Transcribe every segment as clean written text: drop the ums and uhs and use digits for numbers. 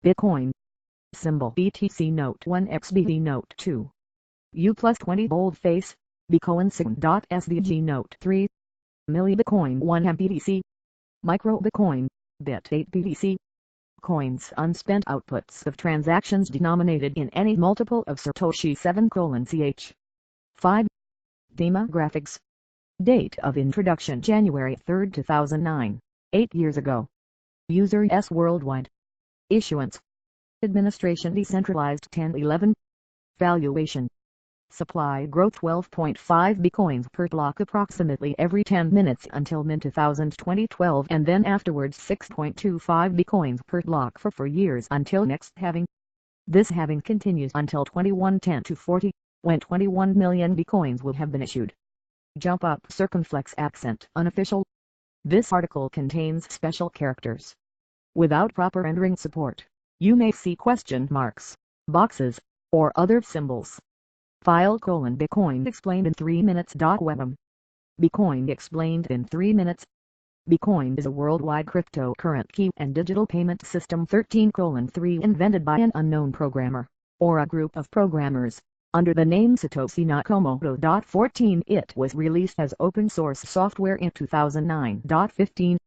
Bitcoin. Symbol BTC Note 1 XBT Note 2. U plus 20 boldface. Bitcoin SVG Note 3. Milli Bitcoin 1 MBTC. Micro Bitcoin. Bit 8 BTC. Coins unspent outputs of transactions denominated in any multiple of Satoshi 7:ch. 5. Demographics. Date of introduction January 3, 2009, 8 years ago. User S worldwide. Issuance. Administration decentralized 1011. Valuation. Supply growth 12.5 Bitcoins per block approximately every 10 minutes until mid-2012 and then afterwards 6.25 Bitcoins per block for 4 years until next halving. This halving continues until 2110-40, when 21 million Bitcoins will have been issued. Jump up circumflex accent unofficial. This article contains special characters. Without proper rendering support, you may see question marks, boxes, or other symbols. Bitcoin explained in 3 minutes. Webm. Bitcoin explained in 3 minutes. Bitcoin is a worldwide cryptocurrency and digital payment system 13:3 invented by an unknown programmer, or a group of programmers, under the name Satoshi Nakamoto. 14 It was released as open source software in 2009. 15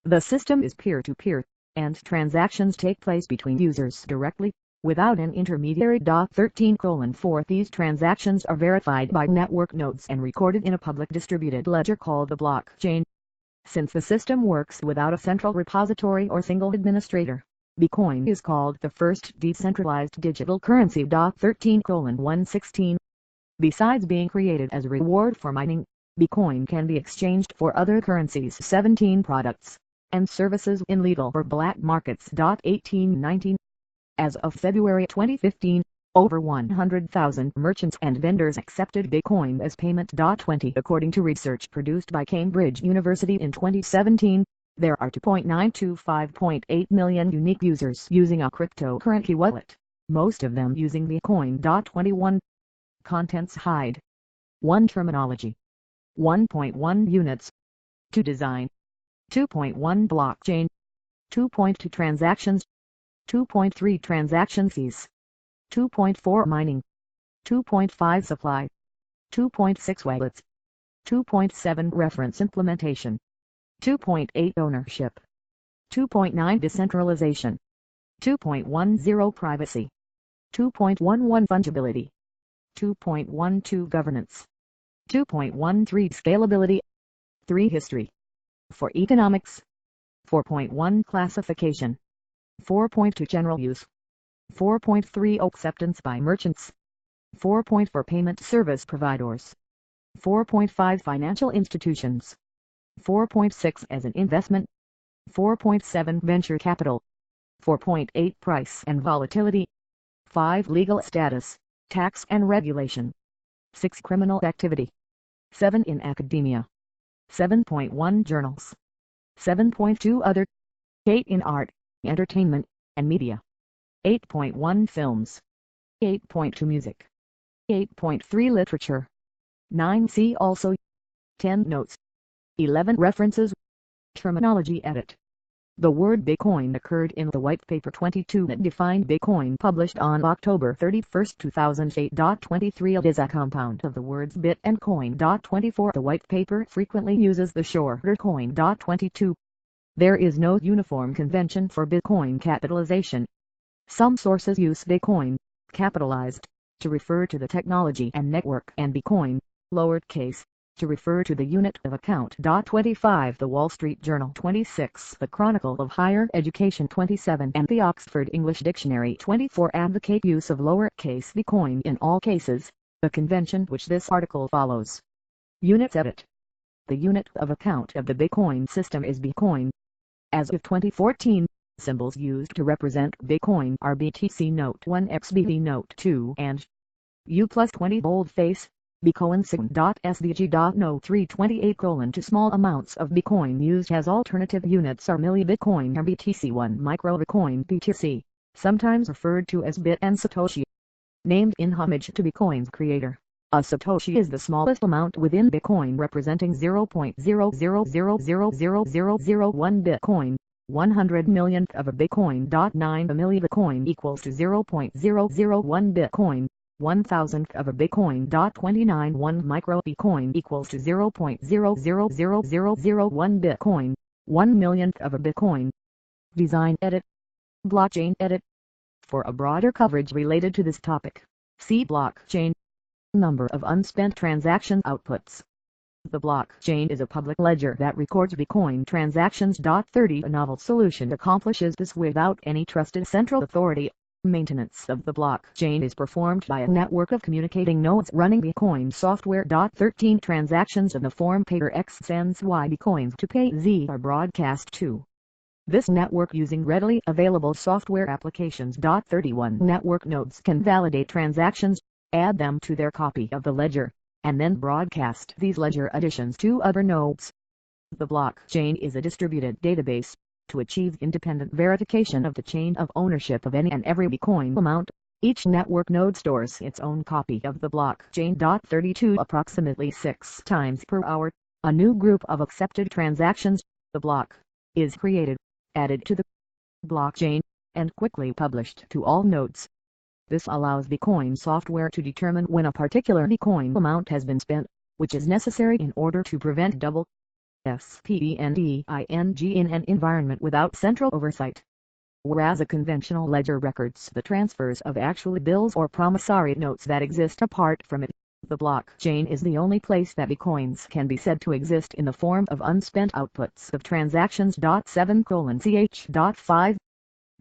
The system is peer-to-peer, and transactions take place between users directly, without an intermediary. 13:4 These transactions are verified by network nodes and recorded in a public distributed ledger called the blockchain. Since the system works without a central repository or single administrator, Bitcoin is called the first decentralized digital currency. 13:116 Besides being created as a reward for mining, Bitcoin can be exchanged for other currencies. 17 Products and services in legal or black markets. 1819 As of February 2015, over 100,000 merchants and vendors accepted Bitcoin as payment. 20 According to research produced by Cambridge University in 2017, there are 2.925.8 million unique users using a cryptocurrency wallet, most of them using Bitcoin. 21 Contents hide. 1 Terminology. 1.1 Units. 2 Design. 2.1 Blockchain. 2.2 Transactions. 2.3 Transaction fees. 2.4 Mining. 2.5 Supply. 2.6 Wallets. 2.7 Reference implementation. 2.8 Ownership. 2.9 Decentralization. 2.10 Privacy. 2.11 Fungibility. 2.12 Governance. 2.13 Scalability. 3 History. 4 Economics. 4.1 Classification. 4.2 General use. 4.3 Acceptance by merchants. 4.4 Payment service providers. 4.5 Financial institutions. 4.6 As an investment. 4.7 Venture capital. 4.8 Price and volatility. 5 Legal status, tax and regulation. 6 Criminal activity. 7 In academia. 7.1 Journals. 7.2 Other. 8 In art, entertainment, and media. 8.1 Films. 8.2 Music. 8.3 Literature. 9 See also. 10 Notes. 11 References. Terminology edit. The word Bitcoin occurred in the White Paper 22 that defined Bitcoin published on October 31, 2008. 23 It is a compound of the words bit and coin. 24 The White Paper frequently uses the shorter coin. 22 There is no uniform convention for Bitcoin capitalization. Some sources use Bitcoin, capitalized, to refer to the technology and network, and Bitcoin, lowercase, to refer to the unit of account. 25 The Wall Street Journal. 26 The Chronicle of Higher Education. 27 and the Oxford English Dictionary. 24 Advocate use of lowercase Bitcoin in all cases, the convention which this article follows. Units edit. The unit of account of the Bitcoin system is Bitcoin. As of 2014, symbols used to represent Bitcoin are BTC Note 1 XBT Note 2 and U plus 20 boldface. Bitcoin SVG. No 328 Small amounts of Bitcoin used as alternative units are milli Bitcoin and BTC1 micro Bitcoin BTC, sometimes referred to as Bit and Satoshi. Named in homage to Bitcoin's creator, a Satoshi is the smallest amount within Bitcoin representing 0.00000001 Bitcoin. 100 millionth of a Bitcoin. 9 millibitcoin equals to 0.001 Bitcoin. 1,000th of a Bitcoin. 291 micro Bitcoin equals to 0.00001 Bitcoin. 1 millionth of a Bitcoin. Design edit. Blockchain edit. For a broader coverage related to this topic, see blockchain. Number of unspent transaction outputs. The blockchain is a public ledger that records Bitcoin transactions. 30 A novel solution accomplishes this without any trusted central authority. Maintenance of the blockchain is performed by a network of communicating nodes running Bitcoin software. 13 Transactions in the form payer X sends Y Bitcoins to pay Z are broadcast to this network using readily available software applications. 31 Network nodes can validate transactions, add them to their copy of the ledger, and then broadcast these ledger additions to other nodes. The blockchain is a distributed database. To achieve independent verification of the chain of ownership of any and every Bitcoin amount, each network node stores its own copy of the blockchain. 32 Approximately 6 times per hour, a new group of accepted transactions, the block, is created, added to the blockchain, and quickly published to all nodes. This allows Bitcoin software to determine when a particular Bitcoin amount has been spent, which is necessary in order to prevent double spending in an environment without central oversight. Whereas a conventional ledger records the transfers of actual bills or promissory notes that exist apart from it, the blockchain is the only place that Bitcoins can be said to exist in the form of unspent outputs of transactions. 7:ch.5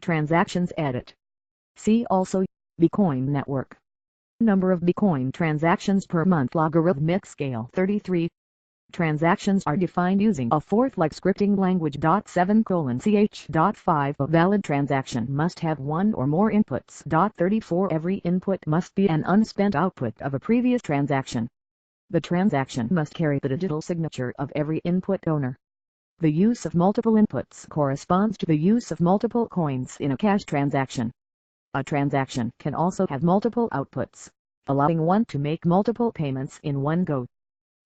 Transactions edit. See also Bitcoin network. Number of Bitcoin transactions per month. Logarithmic scale. 33 Transactions are defined using a Fortran scripting language. 7:ch.5 A valid transaction must have one or more inputs. 34 Every input must be an unspent output of a previous transaction. The transaction must carry the digital signature of every input owner. The use of multiple inputs corresponds to the use of multiple coins in a cash transaction. A transaction can also have multiple outputs, allowing one to make multiple payments in one go.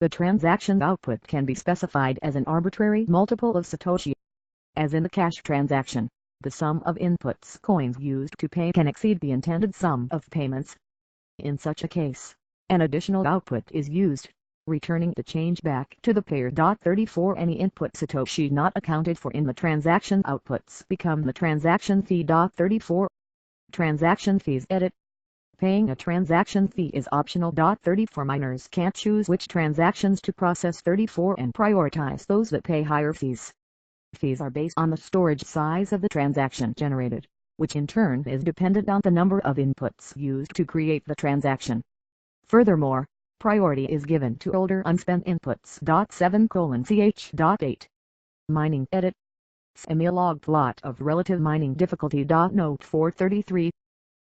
The transaction output can be specified as an arbitrary multiple of Satoshi. As in the cash transaction, the sum of inputs coins used to pay can exceed the intended sum of payments. In such a case, an additional output is used, returning the change back to the payer. 34 Any input Satoshi not accounted for in the transaction outputs become the transaction fee. 34 Transaction fees edit. Paying a transaction fee is optional. 34 Miners can't choose which transactions to process. 34 And prioritize those that pay higher fees. Fees are based on the storage size of the transaction generated, which in turn is dependent on the number of inputs used to create the transaction. Furthermore, priority is given to older unspent inputs. 7:ch.8 Mining edit. Semilog plot of relative mining difficulty. Note 433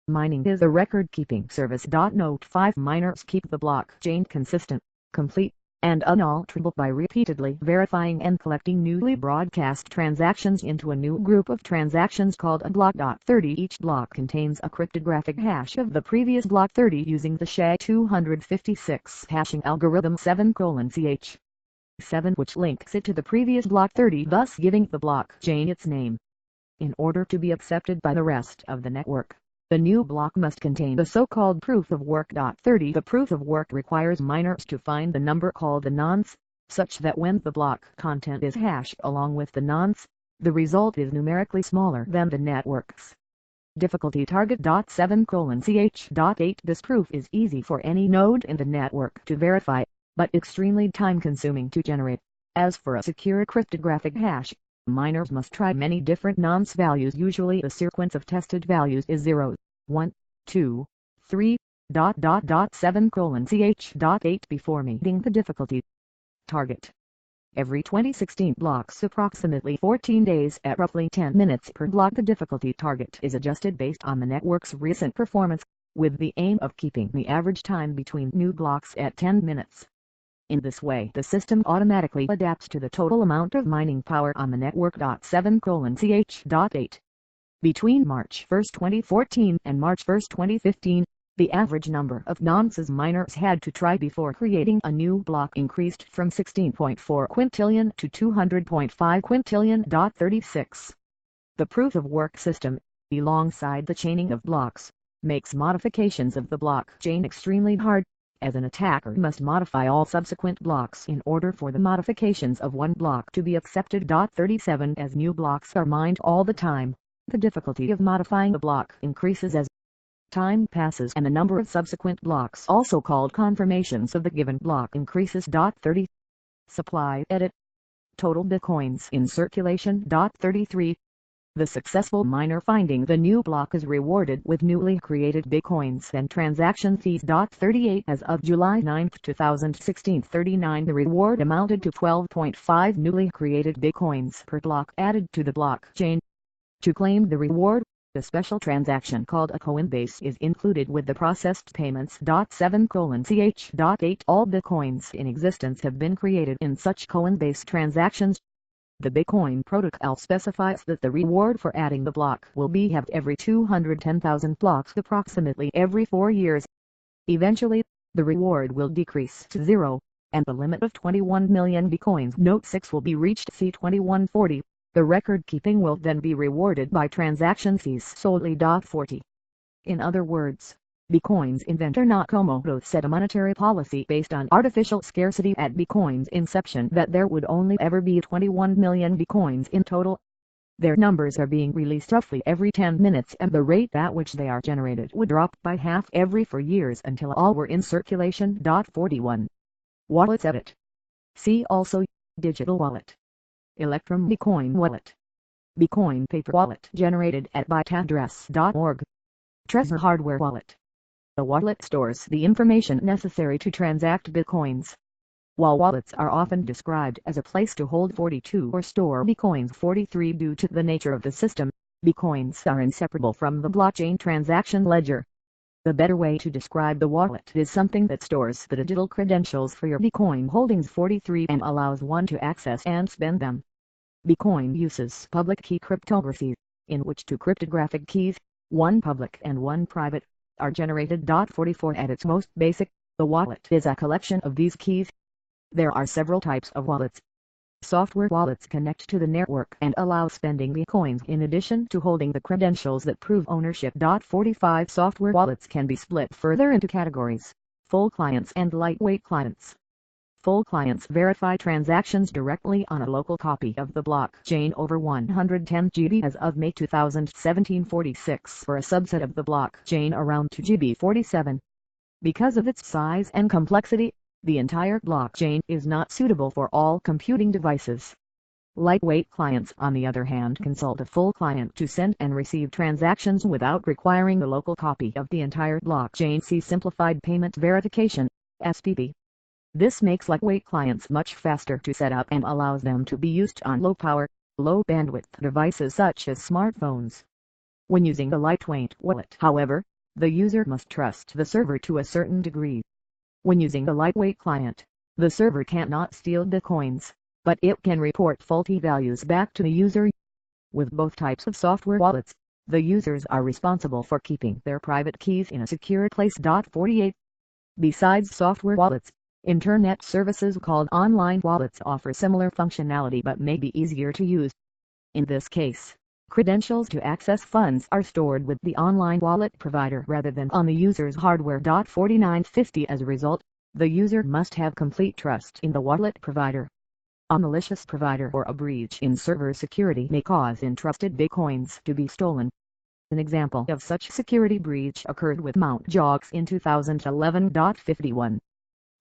Mining is a record-keeping service. Note 5 Miners keep the blockchain consistent, complete, and unalterable by repeatedly verifying and collecting newly broadcast transactions into a new group of transactions called a block. 30 Each block contains a cryptographic hash of the previous block. 30 Using the SHA-256 hashing algorithm. 7:ch. 7 which links it to the previous block. 30 thus giving the blockchain its name. In order to be accepted by the rest of the network, the new block must contain the so-called proof of work. 30 The proof of work requires miners to find the number called the nonce, such that when the block content is hashed along with the nonce, the result is numerically smaller than the network's difficulty target. 7:ch.8 This proof is easy for any node in the network to verify, but extremely time-consuming to generate. As for a secure cryptographic hash, miners must try many different nonce values. Usually the sequence of tested values is 0, 1, 2, 3, ... 7:ch.8 before meeting the difficulty target. Every 2016 blocks approximately 14 days at roughly 10 minutes per block. The difficulty target is adjusted based on the network's recent performance, with the aim of keeping the average time between new blocks at 10 minutes. In this way the system automatically adapts to the total amount of mining power on the network. 7:ch.8 Between March 1, 2014 and March 1, 2015, the average number of nonces miners had to try before creating a new block increased from 16.4 quintillion to 200.5 quintillion. 36 The proof-of-work system, alongside the chaining of blocks, makes modifications of the blockchain extremely hard, as an attacker must modify all subsequent blocks in order for the modifications of one block to be accepted. 37 As new blocks are mined all the time, the difficulty of modifying a block increases as time passes and the number of subsequent blocks, also called confirmations of the given block, increases. 30 Supply edit total bitcoins in circulation. 33 The successful miner finding the new block is rewarded with newly created bitcoins and transaction fees. 38 As of July 9, 2016, 39 the reward amounted to 12.5 newly created bitcoins per block added to the blockchain. To claim the reward, a special transaction called a Coinbase is included with the processed payments. 7:ch.8 All bitcoins in existence have been created in such Coinbase transactions. The Bitcoin protocol specifies that the reward for adding the block will be halved every 210,000 blocks, approximately every 4 years. Eventually, the reward will decrease to zero, and the limit of 21 million Bitcoins Note 6 will be reached. C2140. The record keeping will then be rewarded by transaction fees solely. 40 In other words, Bitcoin's inventor Nakamoto set a monetary policy based on artificial scarcity at Bitcoin's inception that there would only ever be 21 million Bitcoins in total. Their numbers are being released roughly every 10 minutes, and the rate at which they are generated would drop by half every 4 years until all were in circulation. 41 Wallets edit. See also Digital wallet, Electrum Bitcoin wallet, Bitcoin paper wallet generated at bytaddress.org, Trezor hardware wallet. The wallet stores the information necessary to transact bitcoins. While wallets are often described as a place to hold 42 or store bitcoins 43 due to the nature of the system, bitcoins are inseparable from the blockchain transaction ledger. The better way to describe the wallet is something that stores the digital credentials for your bitcoin holdings 43 and allows one to access and spend them. Bitcoin uses public key cryptography, in which two cryptographic keys, one public and one private, are generated. 44 At its most basic, the wallet is a collection of these keys. There are several types of wallets. Software wallets connect to the network and allow spending bitcoins in addition to holding the credentials that prove ownership. 45 Software wallets can be split further into categories: full clients and lightweight clients. Full clients verify transactions directly on a local copy of the blockchain over 110 GB as of May 2017. 46 For a subset of the blockchain around 2 GB. 47 Because of its size and complexity, the entire blockchain is not suitable for all computing devices. Lightweight clients, on the other hand, consult a full client to send and receive transactions without requiring a local copy of the entire blockchain. See Simplified Payment Verification, SPV. This makes lightweight clients much faster to set up and allows them to be used on low-power, low-bandwidth devices such as smartphones. When using the lightweight wallet, however, the user must trust the server to a certain degree. When using the lightweight client, the server cannot steal bitcoins, but it can report faulty values back to the user. With both types of software wallets, the users are responsible for keeping their private keys in a secure place. 48 Besides software wallets, Internet services called online wallets offer similar functionality but may be easier to use. In this case, credentials to access funds are stored with the online wallet provider rather than on the user's hardware. 49 As a result, the user must have complete trust in the wallet provider. A malicious provider or a breach in server security may cause entrusted bitcoins to be stolen. An example of such security breach occurred with Mt. Gox in 2011. 51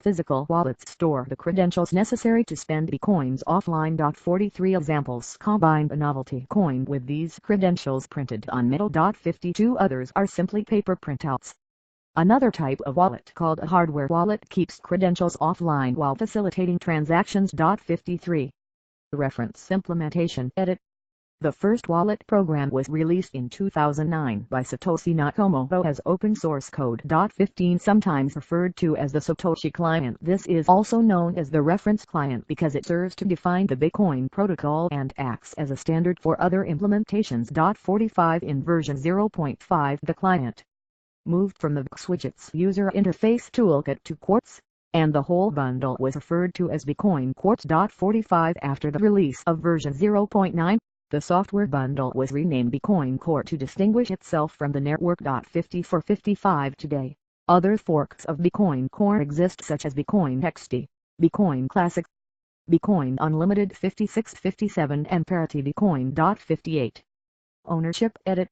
Physical wallets store the credentials necessary to spend bitcoins offline. 43 Examples combine a novelty coin with these credentials printed on metal. 52 Others are simply paper printouts. Another type of wallet called a hardware wallet keeps credentials offline while facilitating transactions. 53 Reference Implementation Edit. The first wallet program was released in 2009 by Satoshi Nakamoto as open source code. 15 Sometimes referred to as the Satoshi client. This is also known as the reference client because it serves to define the Bitcoin protocol and acts as a standard for other implementations. 45 In version 0.5 the client moved from the Swidgets user interface toolkit to Quartz, and the whole bundle was referred to as Bitcoin Quartz. 45 After the release of version 0.9, The software bundle was renamed Bitcoin Core to distinguish itself from the Network. 5455 today. Other forks of Bitcoin Core exist such as Bitcoin XD, Bitcoin Classic, Bitcoin Unlimited 5657 and Parity Bitcoin. 58. Ownership Edit.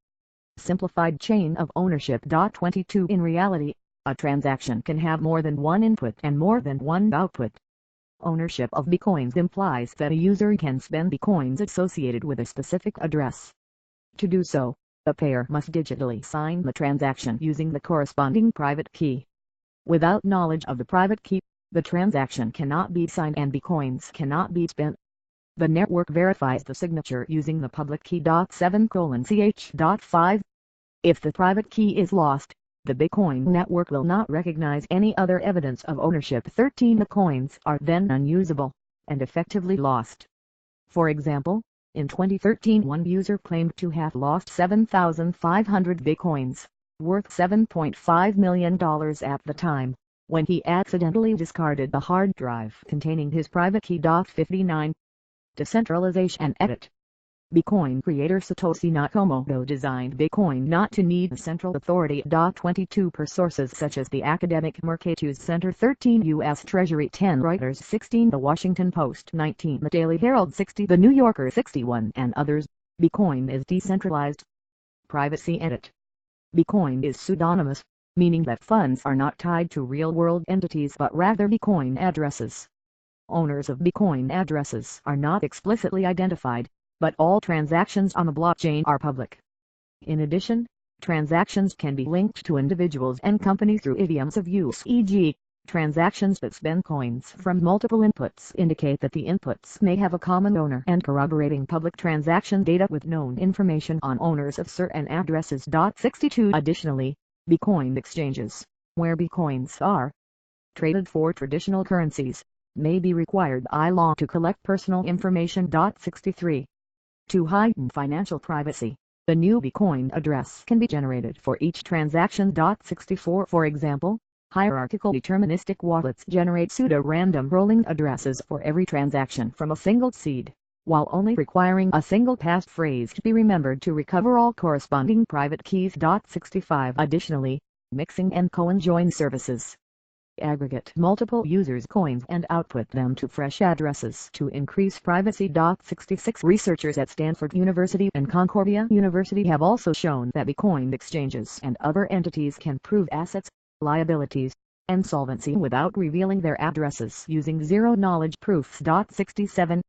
Simplified chain of ownership. 22 In reality, a transaction can have more than one input and more than one output. Ownership of Bitcoins implies that a user can spend Bitcoins associated with a specific address. To do so, the payer must digitally sign the transaction using the corresponding private key. Without knowledge of the private key, the transaction cannot be signed and Bitcoins cannot be spent. The network verifies the signature using the public key. 7:ch.5. If the private key is lost, the Bitcoin network will not recognize any other evidence of ownership. 13 The coins are then unusable, and effectively lost. For example, in 2013 one user claimed to have lost 7,500 Bitcoins, worth $7.5 million at the time, when he accidentally discarded the hard drive containing his private key. 59. Decentralization Edit. Bitcoin creator Satoshi Nakamoto designed Bitcoin not to need a central authority. 22 Per sources such as the academic Mercatus Center. 13 U.S. Treasury. 10 Reuters. 16 The Washington Post. 19 The Daily Herald. 60 The New Yorker. 61 and others. Bitcoin is decentralized. Privacy Edit. Bitcoin is pseudonymous, meaning that funds are not tied to real-world entities but rather Bitcoin addresses. Owners of Bitcoin addresses are not explicitly identified, but all transactions on the blockchain are public. In addition, transactions can be linked to individuals and companies through idioms of use, e.g., transactions that spend coins from multiple inputs indicate that the inputs may have a common owner and corroborating public transaction data with known information on owners of certain addresses. 62 Additionally, Bitcoin exchanges, where Bitcoins are traded for traditional currencies, may be required by law to collect personal information. 63 To heighten financial privacy, the new Bitcoin address can be generated for each transaction. 64 For example, hierarchical deterministic wallets generate pseudo-random rolling addresses for every transaction from a single seed, while only requiring a single passphrase to be remembered to recover all corresponding private keys. 65 Additionally, mixing and coinjoin services aggregate multiple users' coins and output them to fresh addresses to increase privacy. 66 Researchers at Stanford University and Concordia University have also shown that Bitcoin exchanges and other entities can prove assets, liabilities, and solvency without revealing their addresses using zero-knowledge proofs. 67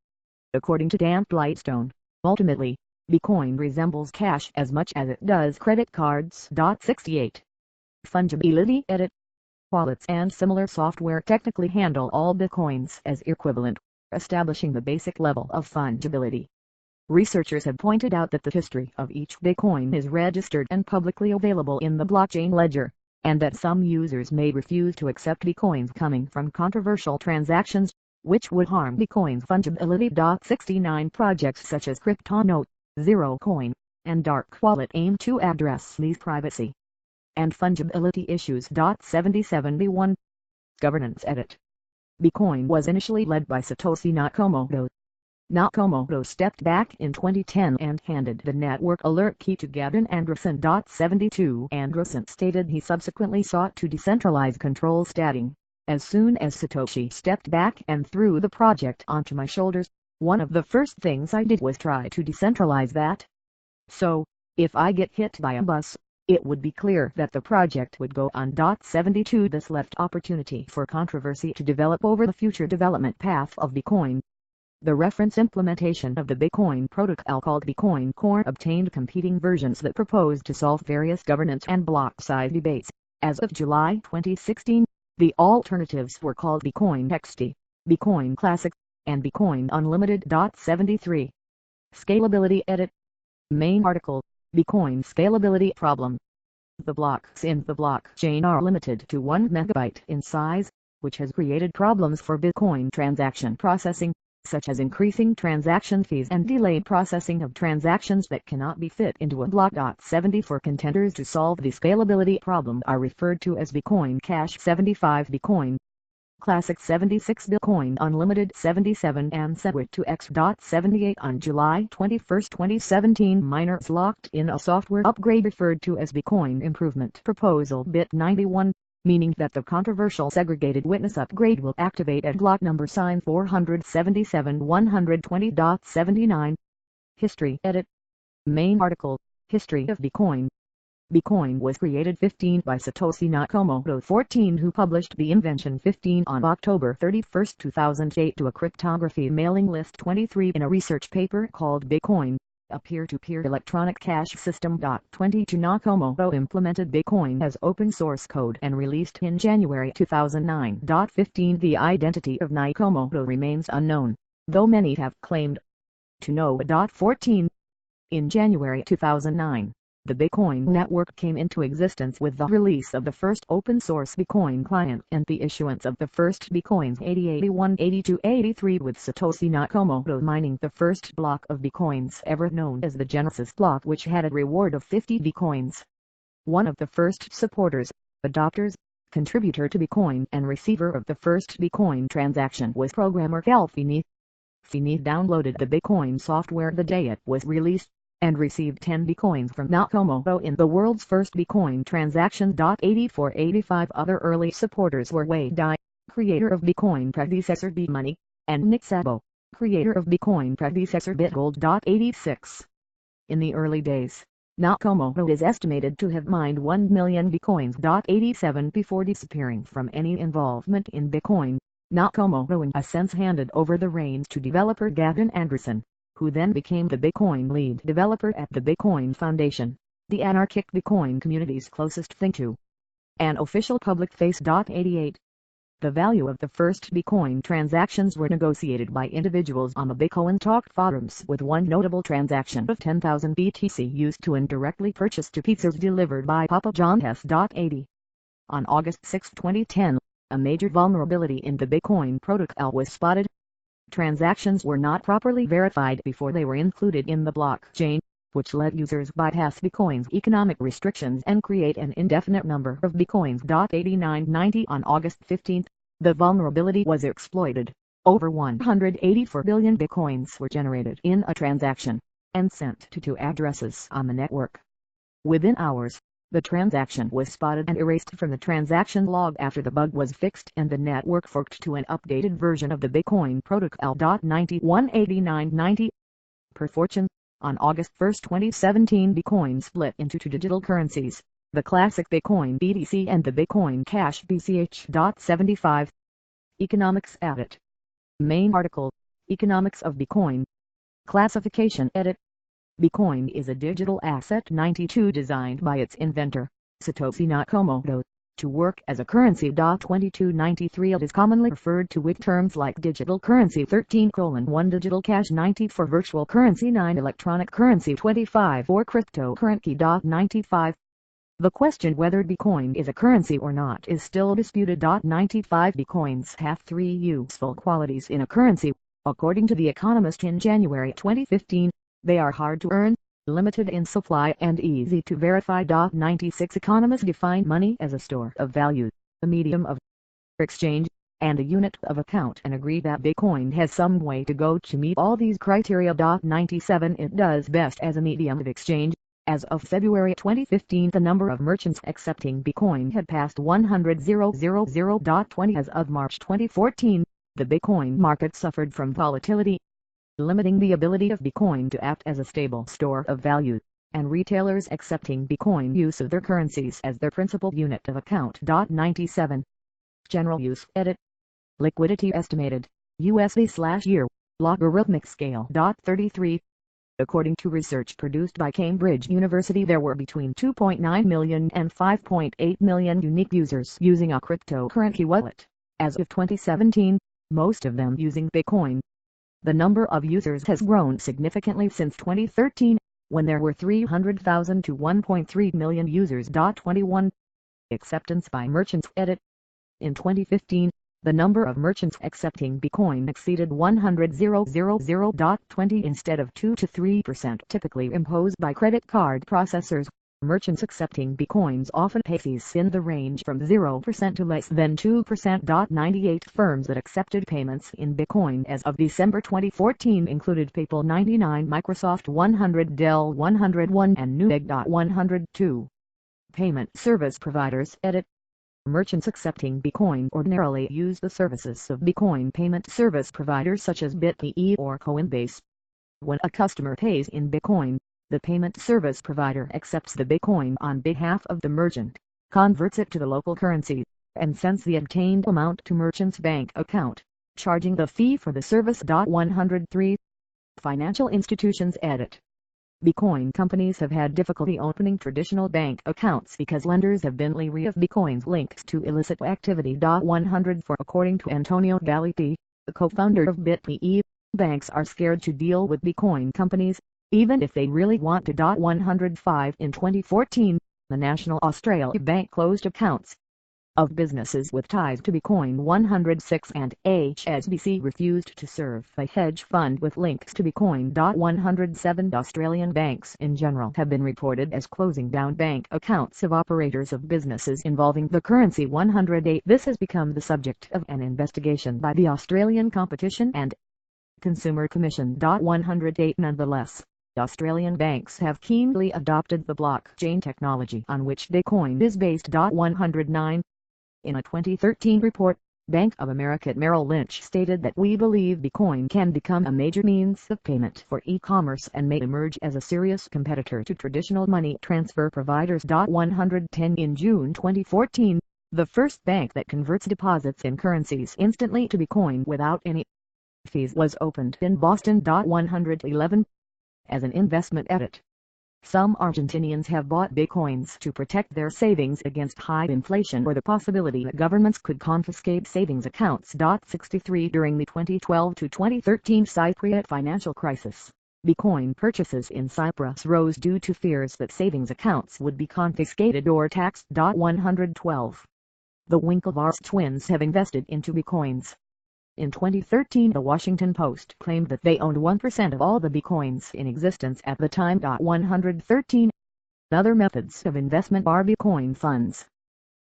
According to Dan Lightstone, ultimately, Bitcoin resembles cash as much as it does credit cards. 68 Fungibility Edit. Wallets and similar software technically handle all Bitcoins as equivalent, establishing the basic level of fungibility. Researchers have pointed out that the history of each Bitcoin is registered and publicly available in the blockchain ledger, and that some users may refuse to accept Bitcoins coming from controversial transactions, which would harm Bitcoin's fungibility. 69 Projects such as Cryptonote, ZeroCoin, and Dark Wallet aim to address these privacy and fungibility issues. 7071 Governance Edit. Bitcoin was initially led by Satoshi Nakamoto. Nakamoto stepped back in 2010 and handed the network alert key to Gavin Andresen. 72 Andresen stated he subsequently sought to decentralize control, stating, "As soon as Satoshi stepped back and threw the project onto my shoulders, one of the first things I did was try to decentralize that. So, if I get hit by a bus, it would be clear that the project would go on." 72 This left opportunity for controversy to develop over the future development path of Bitcoin. The reference implementation of the Bitcoin protocol called Bitcoin Core obtained competing versions that proposed to solve various governance and block size debates. As of July 2016, the alternatives were called Bitcoin XD, Bitcoin Classic, and Bitcoin Unlimited. 73 Scalability Edit. Main article, Bitcoin Scalability Problem. The blocks in the blockchain are limited to 1 megabyte in size, which has created problems for Bitcoin transaction processing, such as increasing transaction fees and delayed processing of transactions that cannot be fit into a block. 74 Contenders to solve the scalability problem are referred to as Bitcoin Cash. 75 Bitcoin Classic 76 Bitcoin Unlimited 77 and Segwit to X.78 on July 21, 2017. Miners locked in a software upgrade referred to as Bitcoin Improvement Proposal Bit 91, meaning that the controversial segregated witness upgrade will activate at block number sign 477-120.79. History Edit. Main article, History of Bitcoin. Bitcoin was created 15 by Satoshi Nakamoto 14, who published the invention 15 on October 31, 2008 to a cryptography mailing list 23 in a research paper called Bitcoin, a peer-to-peer electronic cash system. 22 Nakamoto implemented Bitcoin as open source code and released in January 2009. 15 The identity of Nakamoto remains unknown, though many have claimed to know. 14 In January 2009, the Bitcoin network came into existence with the release of the first open-source Bitcoin client and the issuance of the first Bitcoins 80, 81, 82, 83, with Satoshi Nakamoto mining the first block of Bitcoins ever, known as the Genesis block, which had a reward of 50 Bitcoins. One of the first supporters, adopters, contributor to Bitcoin and receiver of the first Bitcoin transaction was programmer Cal Finney. Finney downloaded the Bitcoin software the day it was released, and received 10 Bitcoins from Nakamoto in the world's first Bitcoin transaction. 84-85 Other early supporters were Wei Dai, creator of Bitcoin predecessor BitMoney, and Nick Szabo, creator of Bitcoin predecessor BitGold. 86 In the early days, Nakamoto is estimated to have mined 1 million Bitcoins. 87 Before disappearing from any involvement in Bitcoin, Nakamoto in a sense handed over the reins to developer Gavin Andresen, who then became the Bitcoin lead developer at the Bitcoin Foundation, the anarchic Bitcoin community's closest thing to an official public face. 88 The value of the first Bitcoin transactions were negotiated by individuals on the Bitcoin Talk forums, with one notable transaction of 10,000 BTC used to indirectly purchase two pizzas delivered by Papa John S. 80 On August 6, 2010, a major vulnerability in the Bitcoin protocol was spotted. Transactions were not properly verified before they were included in the blockchain, which let users bypass Bitcoin's economic restrictions and create an indefinite number of Bitcoins. 8990 On August 15, the vulnerability was exploited. Over 184 billion Bitcoins were generated in a transaction, and sent to two addresses on the network. Within hours, the transaction was spotted and erased from the transaction log after the bug was fixed and the network forked to an updated version of the Bitcoin protocol. 918990 Per fortune, on August 1, 2017, Bitcoin split into two digital currencies, the classic Bitcoin BTC and the Bitcoin Cash BCH. 75 Economics Edit. Main article, Economics of Bitcoin. Classification Edit. Bitcoin is a digital asset 92 designed by its inventor, Satoshi Nakamoto, to work as a currency. 2293 It is commonly referred to with terms like digital currency 13:1 digital cash 90 for virtual currency 9 electronic currency 25 or cryptocurrency. 95 The question whether Bitcoin is a currency or not is still disputed. 95 Bitcoins have three useful qualities in a currency, according to The Economist in January 2015. They are hard to earn, limited in supply and easy to verify. 96 Economists define money as a store of value, a medium of exchange, and a unit of account, and agree that Bitcoin has some way to go to meet all these criteria. 97 It does best as a medium of exchange. As of February 2015, the number of merchants accepting Bitcoin had passed 100,000. 20 As of March 2014, the Bitcoin market suffered from volatility, limiting the ability of Bitcoin to act as a stable store of value, and retailers accepting Bitcoin use of their currencies as their principal unit of account. 97 General use Edit. Liquidity estimated, USD/year, logarithmic scale. 33 According to research produced by Cambridge University, there were between 2.9 million and 5.8 million unique users using a cryptocurrency wallet as of 2017, most of them using Bitcoin. The number of users has grown significantly since 2013, when there were 300,000 to 1.3 million users. 21 Acceptance by merchants Edit. In 2015, the number of merchants accepting Bitcoin exceeded 100,000. 20 Instead of 2 to 3% typically imposed by credit card processors, Merchants accepting Bitcoins often pay fees in the range from 0% to less than 2%. 98 firms that accepted payments in Bitcoin as of December 2014 included PayPal 99, Microsoft 100, Dell 101, and Newegg. 102. Payment service providers. Edit. Merchants accepting Bitcoin ordinarily use the services of Bitcoin payment service providers such as Bit.ly or Coinbase. When a customer pays in Bitcoin, the payment service provider accepts the Bitcoin on behalf of the merchant, converts it to the local currency, and sends the obtained amount to merchant's bank account, charging the fee for the service. 103. Financial institutions. Edit. Bitcoin companies have had difficulty opening traditional bank accounts because lenders have been leery of Bitcoin's links to illicit activity. 104. According to Antonio Galetti, the co-founder of Bit.ly, banks are scared to deal with Bitcoin companies, even if they really want to. 105. In 2014, the National Australia Bank closed accounts of businesses with ties to Bitcoin. 106. And HSBC refused to serve a hedge fund with links to Bitcoin. 107. Australian banks in general have been reported as closing down bank accounts of operators of businesses involving the currency. 108. This has become the subject of an investigation by the Australian Competition and Consumer Commission. 108. Nonetheless, Australian banks have keenly adopted the blockchain technology on which Bitcoin is based. 109. In a 2013 report, Bank of America Merrill Lynch stated that we believe Bitcoin can become a major means of payment for e-commerce and may emerge as a serious competitor to traditional money transfer providers. 110. In June 2014, the first bank that converts deposits in currencies instantly to Bitcoin without any fees was opened in Boston. 111. As an investment. Edit. Some Argentinians have bought Bitcoins to protect their savings against high inflation or the possibility that governments could confiscate savings accounts. 63. During the 2012 to 2013 Cypriot financial crisis, Bitcoin purchases in Cyprus rose due to fears that savings accounts would be confiscated or taxed. 112. The Winklevoss twins have invested into Bitcoins. In 2013, The Washington Post claimed that they owned 1% of all the Bitcoins in existence at the time. 113. Other methods of investment are Bitcoin funds.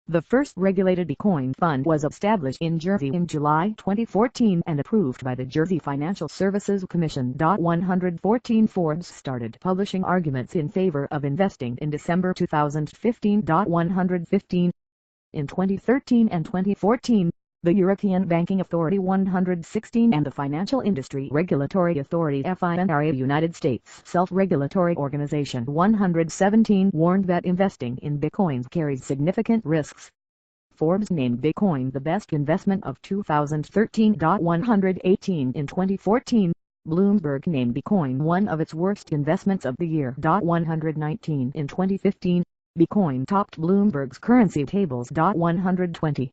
The first regulated Bitcoin fund was established in Jersey in July 2014 and approved by the Jersey Financial Services Commission. 114. Forbes started publishing arguments in favor of investing in December 2015. 115. In 2013 and 2014, the European Banking Authority 116 and the Financial Industry Regulatory Authority FINRA United States Self-Regulatory Organization 117 warned that investing in Bitcoins carries significant risks. Forbes named Bitcoin the best investment of 2013. 118. In 2014, Bloomberg named Bitcoin one of its worst investments of the year. 119. In 2015, Bitcoin topped Bloomberg's currency tables. 120.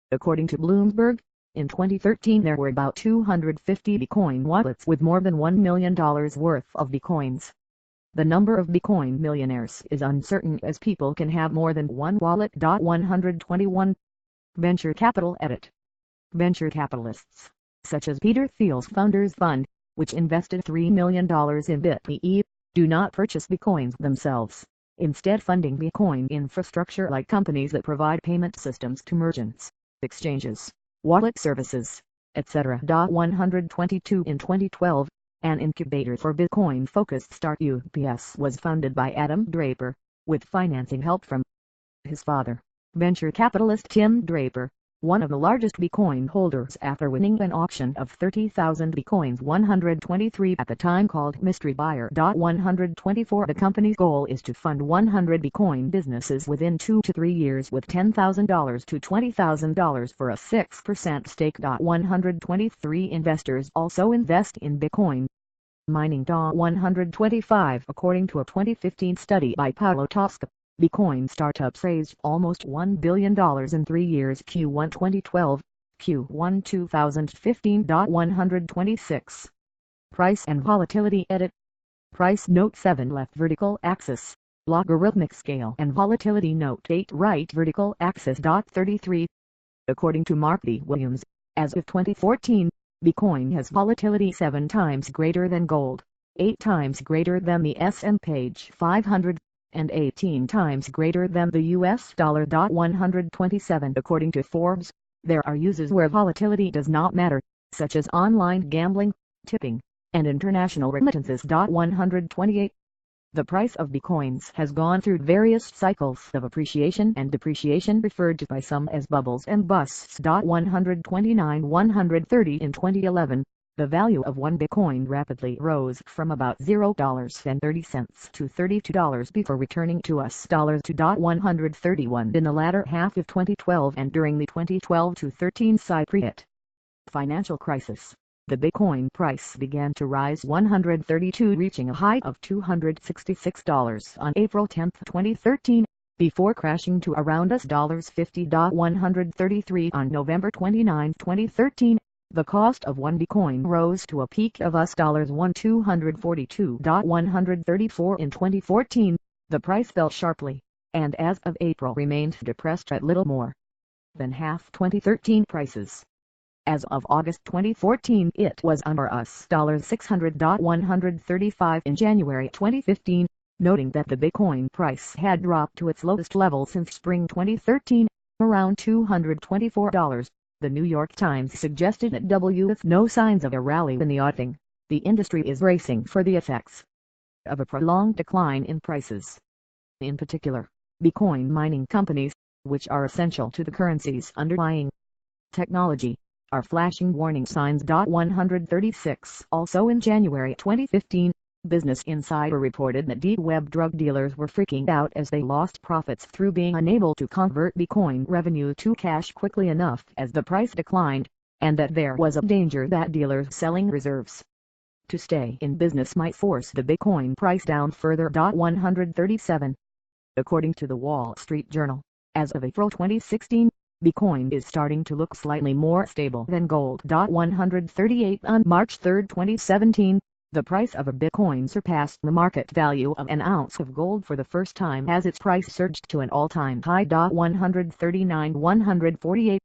According to Bloomberg, in 2013 there were about 250 Bitcoin wallets with more than $1 million worth of Bitcoins. The number of Bitcoin millionaires is uncertain as people can have more than one wallet. 121. Venture capital. Edit. Venture capitalists, such as Peter Thiel's Founders Fund, which invested $3 million in Bit.ly, do not purchase Bitcoins themselves, instead funding Bitcoin infrastructure like companies that provide payment systems to merchants, exchanges, wallet services, etc. 122. In 2012, an incubator for Bitcoin-focused Start UPS was founded by Adam Draper, with financing help from his father, venture capitalist Tim Draper, one of the largest Bitcoin holders after winning an auction of 30,000 Bitcoins. 123. At the time called Mystery Buyer. 124. The company's goal is to fund 100 Bitcoin businesses within 2 to 3 years with $10,000 to $20,000 for a 6% stake. 123. Investors also invest in Bitcoin mining. 125. According to a 2015 study by Paolo Tosca, Bitcoin startups raised almost $1 billion in 3 years. Q1 2012, Q1 2015. 126. Price and volatility. Edit. Price note 7 left vertical axis, logarithmic scale and volatility note 8 right vertical axis. 33. According to Mark D. Williams, as of 2014, Bitcoin has volatility 7 times greater than gold, 8 times greater than the S&P 500, and 18 times greater than the US dollar. 127 According to Forbes, there are uses where volatility does not matter, such as online gambling, tipping, and international remittances. 128 The price of Bitcoins has gone through various cycles of appreciation and depreciation, referred to by some as bubbles and busts. 129-130 In 2011, the value of one Bitcoin rapidly rose from about $0.30 to $32 before returning to US dollars to $131 in the latter half of 2012 and during the 2012-13 Cypriot financial crisis. The Bitcoin price began to rise 132, reaching a height of $266 on April 10, 2013, before crashing to around $50. 133 On November 29, 2013, the cost of one Bitcoin rose to a peak of $1,242. 134 In 2014, the price fell sharply, and as of April remained depressed at little more than half 2013 prices. As of August 2014, it was under $600. 135 In January 2015, noting that the Bitcoin price had dropped to its lowest level since spring 2013, around $224, the New York Times suggested that with no signs of a rally in the offing, the industry is bracing for the effects of a prolonged decline in prices. In particular, Bitcoin mining companies, which are essential to the currency's underlying technology, are flashing warning signs. 136 Also in January 2015, Business Insider reported that deep web drug dealers were freaking out as they lost profits through being unable to convert Bitcoin revenue to cash quickly enough as the price declined, and that there was a danger that dealers selling reserves to stay in business might force the Bitcoin price down further. 137 According to the Wall Street Journal, as of April 2016, Bitcoin is starting to look slightly more stable than gold. 138 On March 3, 2017, the price of a Bitcoin surpassed the market value of an ounce of gold for the first time as its price surged to an all-time high. 139-148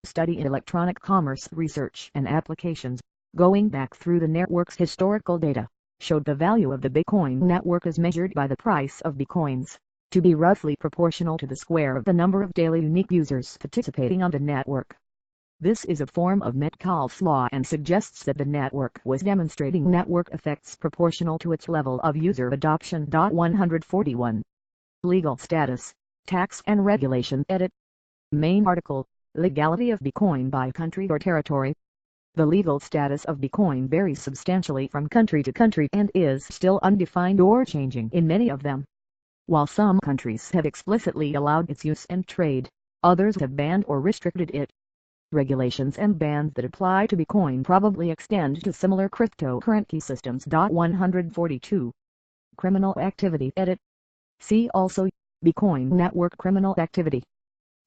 Study in electronic commerce research and applications, going back through the network's historical data, showed the value of the Bitcoin network as measured by the price of Bitcoins to be roughly proportional to the square of the number of daily unique users participating on the network. This is a form of Metcalfe's law and suggests that the network was demonstrating network effects proportional to its level of user adoption. 141 Legal status, tax and regulation. Edit. Main article, Legality of Bitcoin by country or territory. The legal status of Bitcoin varies substantially from country to country and is still undefined or changing in many of them. While some countries have explicitly allowed its use and trade, others have banned or restricted it. Regulations and bans that apply to Bitcoin probably extend to similar cryptocurrency systems. 142 Criminal activity. Edit. See also, Bitcoin network criminal activity.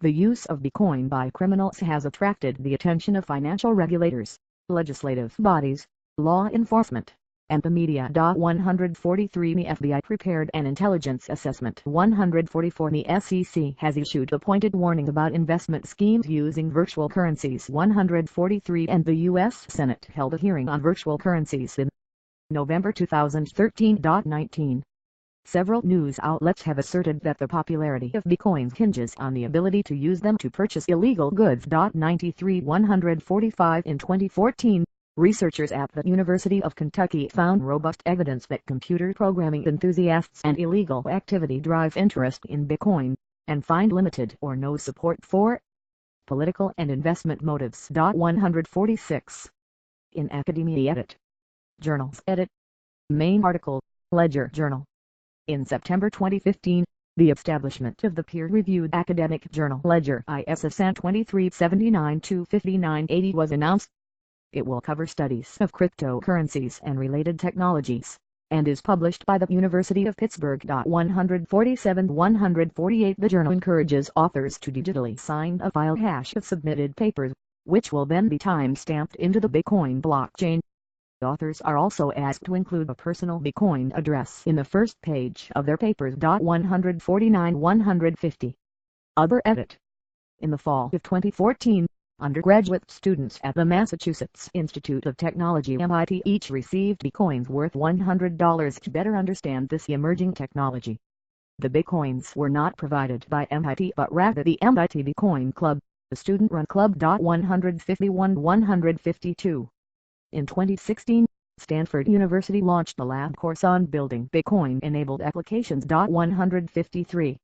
The use of Bitcoin by criminals has attracted the attention of financial regulators, legislative bodies, law enforcement, and the media. 143 The FBI prepared an intelligence assessment. 144 The SEC has issued a pointed warning about investment schemes using virtual currencies. 143 And the U.S. Senate held a hearing on virtual currencies in November 2013. 19 Several news outlets have asserted that the popularity of Bitcoins hinges on the ability to use them to purchase illegal goods. 93 145 In 2014, researchers at the University of Kentucky found robust evidence that computer programming enthusiasts and illegal activity drive interest in Bitcoin, and find limited or no support for political and investment motives. 146 In Academia. Edit. Journals. Edit. Main article, Ledger Journal. In September 2015, the establishment of the peer-reviewed academic journal Ledger ISSN 2379-5980 was announced. It will cover studies of cryptocurrencies and related technologies, and is published by the University of Pittsburgh. 147-148 The journal encourages authors to digitally sign a file hash of submitted papers, which will then be time-stamped into the Bitcoin blockchain. Authors are also asked to include a personal Bitcoin address in the first page of their papers. 149-150 Other. Edit. In the fall of 2014, undergraduate students at the Massachusetts Institute of Technology (MIT) each received Bitcoins worth $100 to better understand this emerging technology. The Bitcoins were not provided by MIT but rather the MIT Bitcoin Club, the student-run club. 151-152. In 2016, Stanford University launched a lab course on building Bitcoin-enabled applications. 153.